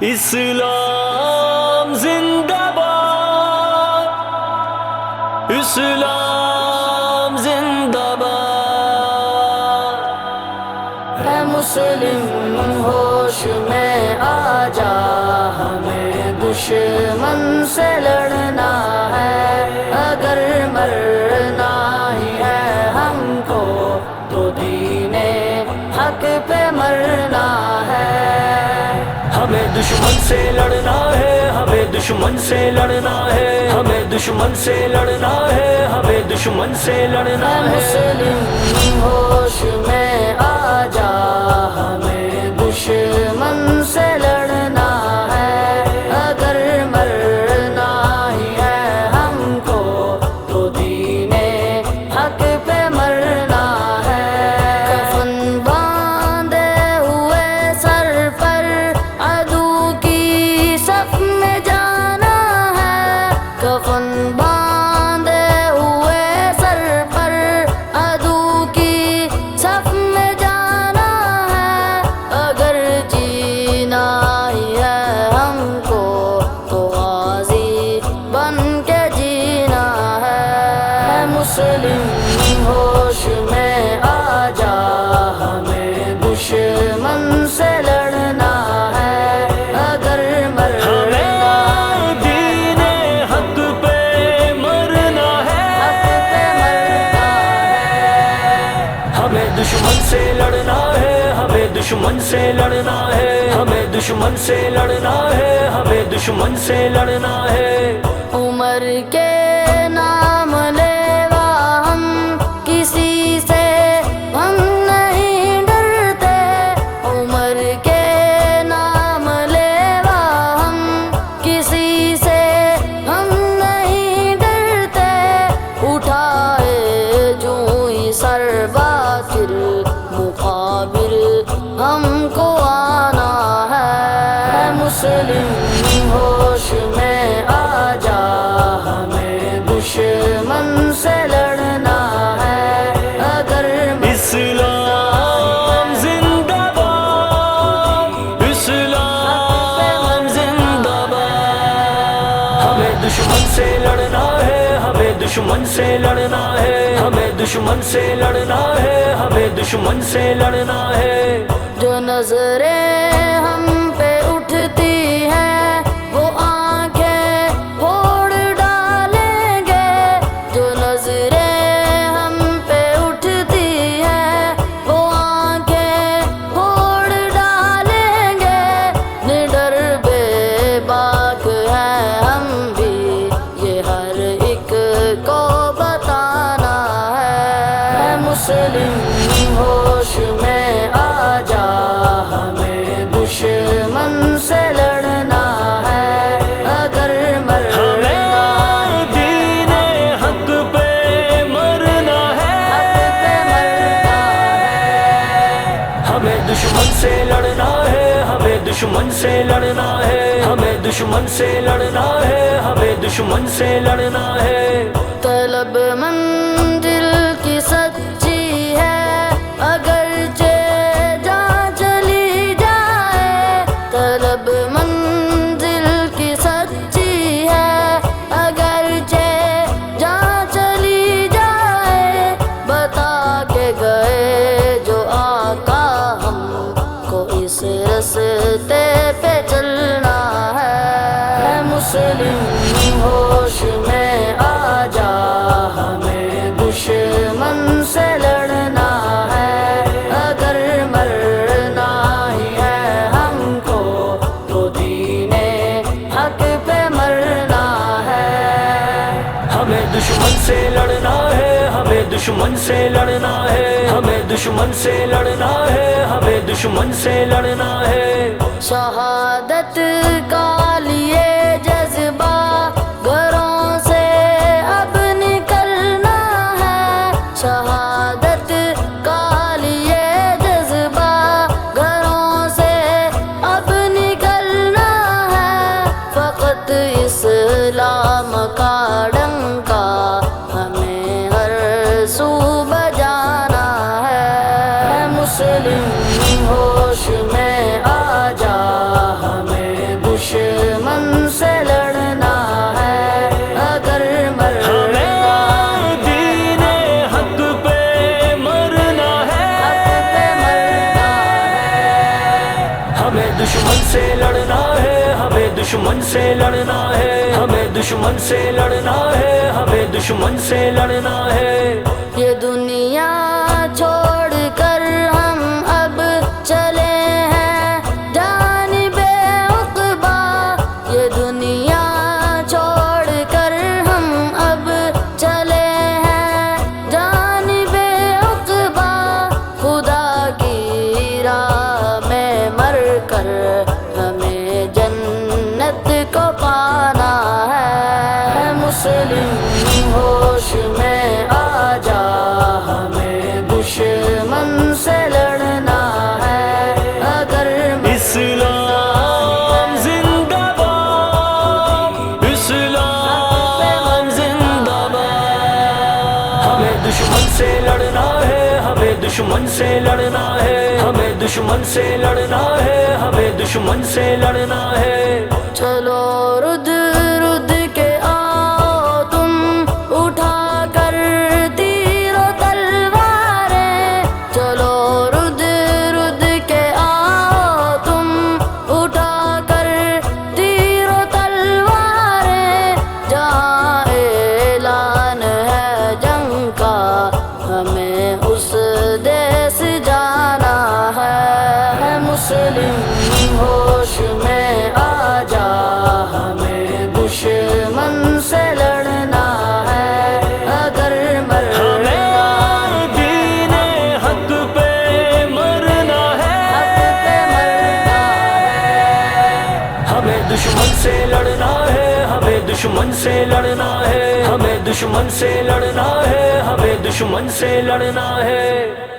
اسلام زندہ باد، اسلام زندہ باد۔ اے مسلم ہوش میں آ جا، ہمیں دشمن سے لڑنا ہے، اگر مرنا ہی ہے ہم کو تو دین حق پہ مرنا ہے۔ ہمیں دشمن سے لڑنا ہے، ہمیں دشمن سے لڑنا ہے، ہمیں دشمن سے لڑنا ہے، ہمیں دشمن سے لڑنا اے ہے۔ مسلم ہوش میں آ جا، ہمیں دشمن سے لڑنا ہے، اگر مرنا ہی ہے ہم کو تو دین حق پہ مرنا ہے۔ کفن باندھے ہوئے سر پر عدو کی صف میں جانا ہے، کفن باندھے ہوئے سر پر عدو کی صف میں جانا ہے، اگر جینا ہی ہے ہم کو تو غازی بن کے جینا ہے۔ اے مسلم ہوش میں آ جا، ہمیں دشمن سے لڑنا ہے، اگر مرنا ہمیں دین حق پہ مرنا ہے، ہمیں دشمن سے لڑنا ہے، ہمیں دشمن سے لڑنا ہے، ہمیں دشمن سے لڑنا ہے، ہمیں دشمن سے لڑنا ہے۔ عمر کے نام لیوا ہم کسی سے ہم نہیں ڈرتے، عمر کے نام لیوا ہم کسی سے ہم نہیں ڈرتے، اٹھائے جو ہی سر باطل مقابل ہم کو آنا ہے۔ اے مسلم ہوش میں آ جا، ہمیں دشمن سے لڑنا ہے، اگر اسلام زندہ باد، اسلام زندہ باد۔ ہمیں دشمن سے لڑنا ہے، ہمیں دشمن سے لڑنا ہے، ہمیں دشمن سے لڑنا ہے، ہمیں دشمن سے لڑنا ہے۔ جو نظریں ہم پہ اٹھتی ہیں وہ آنکھیں پھوڑ ڈالیں گے، جو نظریں ہم پہ اٹھتی ہیں وہ آنکھیں پھوڑ ڈالیں گے، نڈر بے باک ہیں ہم بھی یہ ہر ایک کو بتانا ہے۔ اے مسلم ہوش میں آ جا، ہمیں دشمن سے لڑنا ہے، اگر مرنا ہمیں دین حق پہ مرنا ہے، ہمیں دشمن سے لڑنا ہے، ہمیں دشمن سے لڑنا ہے، ہمیں دشمن سے لڑنا ہے، ہمیں دشمن سے لڑنا ہے۔ طلب منزل کی سچی ہے، اگرچہ جان چلی جائے، طلب منزل کی سچی ہے، اگرچہ جان چلی جائے، بتا کے گئے جو آقا ہم کو اس راستے پہ چلنا ہے۔ اے مسلم ہوش میں آ جا، ہمیں دشمن سے لڑنا ہے، اگر مرنا ہی ہے ہم کو تو دین حق پہ مرنا ہے۔ ہمیں دشمن سے لڑنا ہے، ہمیں دشمن سے لڑنا ہے، ہمیں دشمن سے لڑنا ہے، ہمیں دشمن سے لڑنا ہے۔ شہادت کا لیے جذبہ گھروں سے اب نکلنا ہے، شہادت کا لیے جذبہ گھروں سے اب نکلنا ہے، فقط اسلام کا ڈنکا ہمیں ہر سو بجانا ہے۔ اے مسلم ہوش میں آ جا، ہمیں دشمن سے لڑنا ہے ہمیں دشمن سے لڑنا ہے ہمیں دشمن سے لڑنا ہے ہمیں دشمن سے لڑنا ہے یہ دنیا چھوڑ کر ہم اب چلے ہیں جانب عقبا یہ دنیا چھوڑ کر ہم اب چلے ہیں جانب عقبا خدا کی راہ میں مر کر ہمیں جنت کو پانا ہے مسلم ہوش میں آ جا ہمیں دشمن سے لڑنا ہے اگر اسلام زندہ باد اسلام زندہ باد ہمیں دشمن سے لڑنا ہے ہمیں دشمن سے لڑنا ہے ہمیں دشمن سے لڑنا ہے ہمیں دشمن سے لڑنا ہے چلو رد رد کے آؤ تم اٹھا کر تیر و تلواریں چلو رد رد کے آؤ تم اٹھا کر تیر و تلواریں جہاں اعلان ہے جنگ کا ہمیں اس دیس جانا ہے مسلم ہوش میں آ جا ہمیں دشمن سے لڑنا ہے اگر مرنا ہمیں دین حق پہ مرنا ہے ہمیں دشمن سے لڑنا ہے ہمیں دشمن سے لڑنا ہے ہمیں دشمن سے لڑنا ہے ہمیں دشمن سے لڑنا ہے